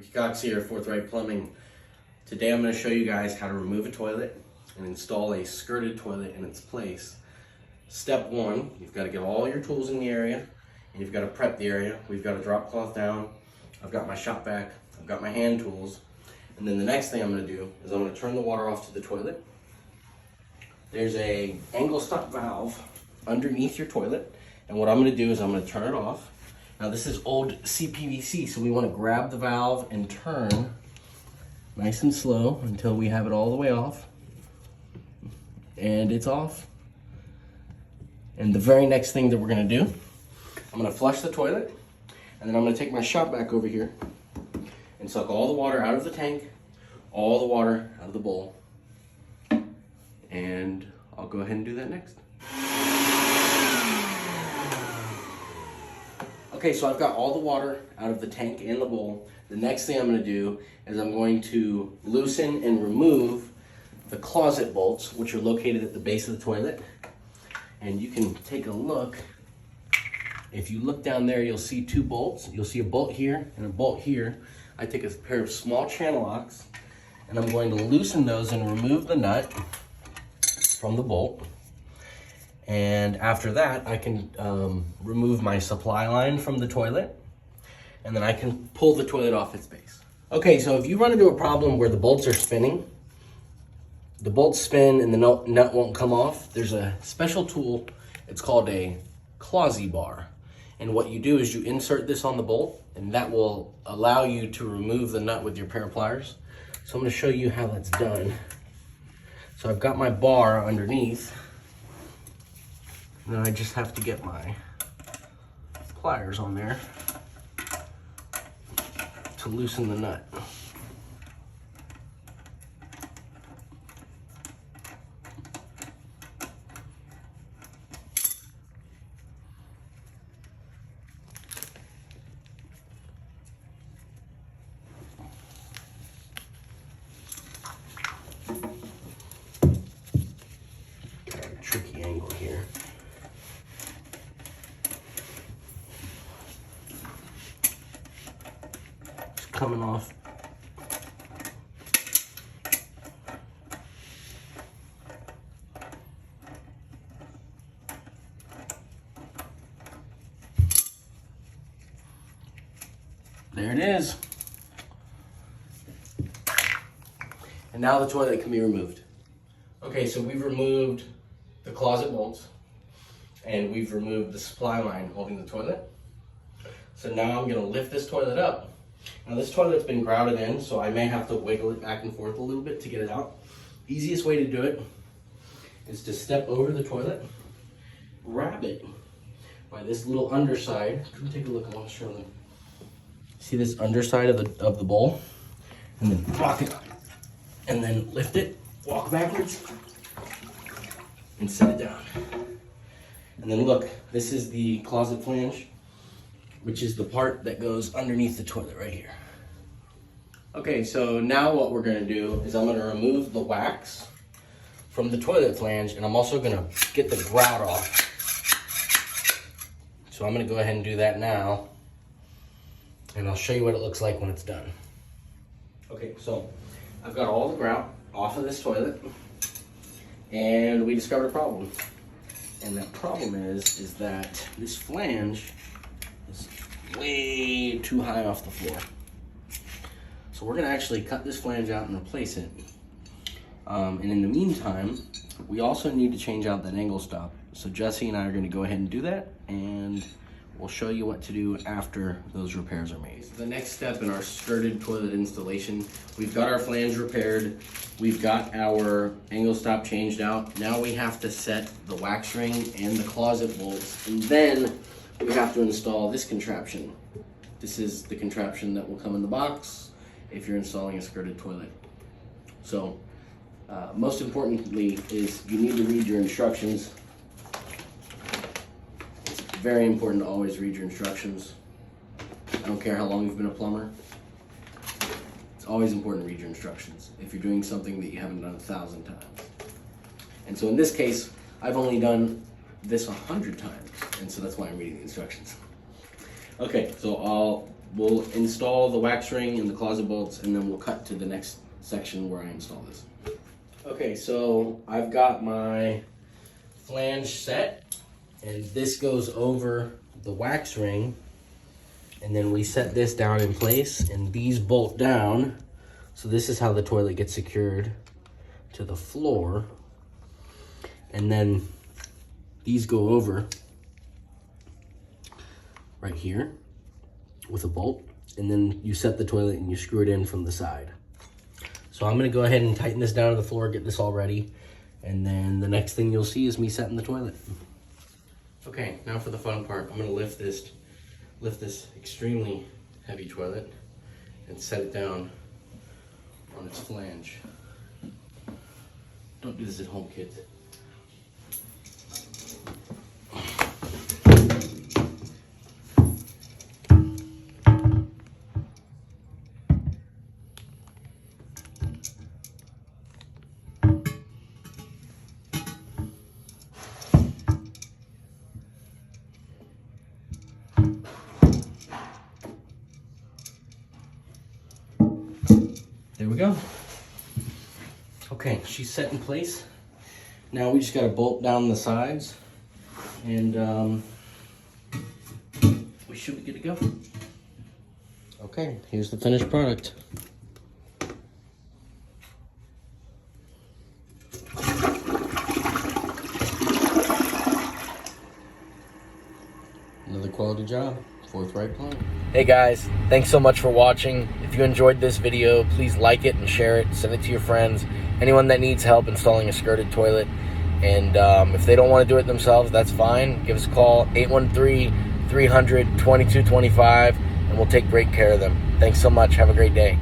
Ricky Cox here, Forthright Plumbing. Today I'm going to show you guys how to remove a toilet and install a skirted toilet in its place. Step one, you've got to get all your tools in the area and you've got to prep the area. We've got a drop cloth down, I've got my shop vac, I've got my hand tools, and then the next thing I'm going to do is I'm going to turn the water off to the toilet. There's a angle stop valve underneath your toilet, and what I'm going to do is I'm going to turn it off. Now this is old CPVC, so we want to grab the valve and turn nice and slow until we have it all the way off. And it's off. And the very next thing that we're going to do, I'm going to flush the toilet, and then I'm going to take my shop vac over here and suck all the water out of the tank, all the water out of the bowl. And I'll go ahead and do that next. Okay, so I've got all the water out of the tank and the bowl. The next thing I'm going to do is I'm going to loosen and remove the closet bolts, which are located at the base of the toilet. And you can take a look. If you look down there, you'll see two bolts. You'll see a bolt here and a bolt here. I take a pair of small channel locks, and I'm going to loosen those and remove the nut from the bolt. And after that, I can remove my supply line from the toilet, and then I can pull the toilet off its base. Okay, so if you run into a problem where the bolts are spinning, the bolts spin and the nut won't come off, there's a special tool. It's called a clawsy bar. And what you do is you insert this on the bolt, and that will allow you to remove the nut with your pair of pliers. So I'm gonna show you how that's done. So I've got my bar underneath. Then I just have to get my pliers on there to loosen the nut. Got a tricky angle here. Coming off. There it is. And now the toilet can be removed. Okay, so we've removed the closet bolts and we've removed the supply line holding the toilet. So now I'm gonna lift this toilet up. Now this toilet's been grouted in, so I may have to wiggle it back and forth a little bit to get it out. Easiest way to do it is to step over the toilet, grab it by this little underside. Come take a look, I want to show them. See this underside of the bowl? And then rock it, and then lift it, walk backwards, and set it down. And then look, this is the closet flange, which is the part that goes underneath the toilet right here. Okay, so now what we're gonna do is I'm gonna remove the wax from the toilet flange, and I'm also gonna get the grout off. So I'm gonna go ahead and do that now, and I'll show you what it looks like when it's done. Okay, so I've got all the grout off of this toilet, and we discovered a problem. And that problem is that this flange is way too high off the floor. So we're gonna actually cut this flange out and replace it. And in the meantime, we also need to change out that angle stop. So Jesse and I are gonna go ahead and do that, and we'll show you what to do after those repairs are made. The next step in our skirted toilet installation, we've got our flange repaired, we've got our angle stop changed out. Now we have to set the wax ring and the closet bolts, and then we have to install this contraption. This is the contraption that will come in the box if you're installing a skirted toilet. So, most importantly is you need to read your instructions. It's very important to always read your instructions. I don't care how long you've been a plumber. It's always important to read your instructions if you're doing something that you haven't done 1,000 times. And so in this case, I've only done this 100 times, and so that's why I'm reading the instructions. Okay, so I'll we'll install the wax ring and the closet bolts, and then we'll cut to the next section where I install this. Okay, so I've got my flange set, and this goes over the wax ring, and then we set this down in place, and these bolt down. So this is how the toilet gets secured to the floor, and then these go over right here with a bolt, and then you set the toilet and you screw it in from the side. So I'm gonna go ahead and tighten this down to the floor, get this all ready, and then the next thing you'll see is me setting the toilet. Okay, now for the fun part. I'm gonna lift this extremely heavy toilet and set it down on its flange. Don't do this at home, kids. There we go. Okay, she's set in place. Now we just gotta bolt down the sides, and we should be good to go. Okay, here's the finished product. Another quality job. Forthright Plumbing. Hey guys, thanks so much for watching. If you enjoyed this video, please like it and share it. Send it to your friends. Anyone that needs help installing a skirted toilet. And if they don't want to do it themselves, that's fine. Give us a call, 813-300-2225, and we'll take great care of them. Thanks so much. Have a great day.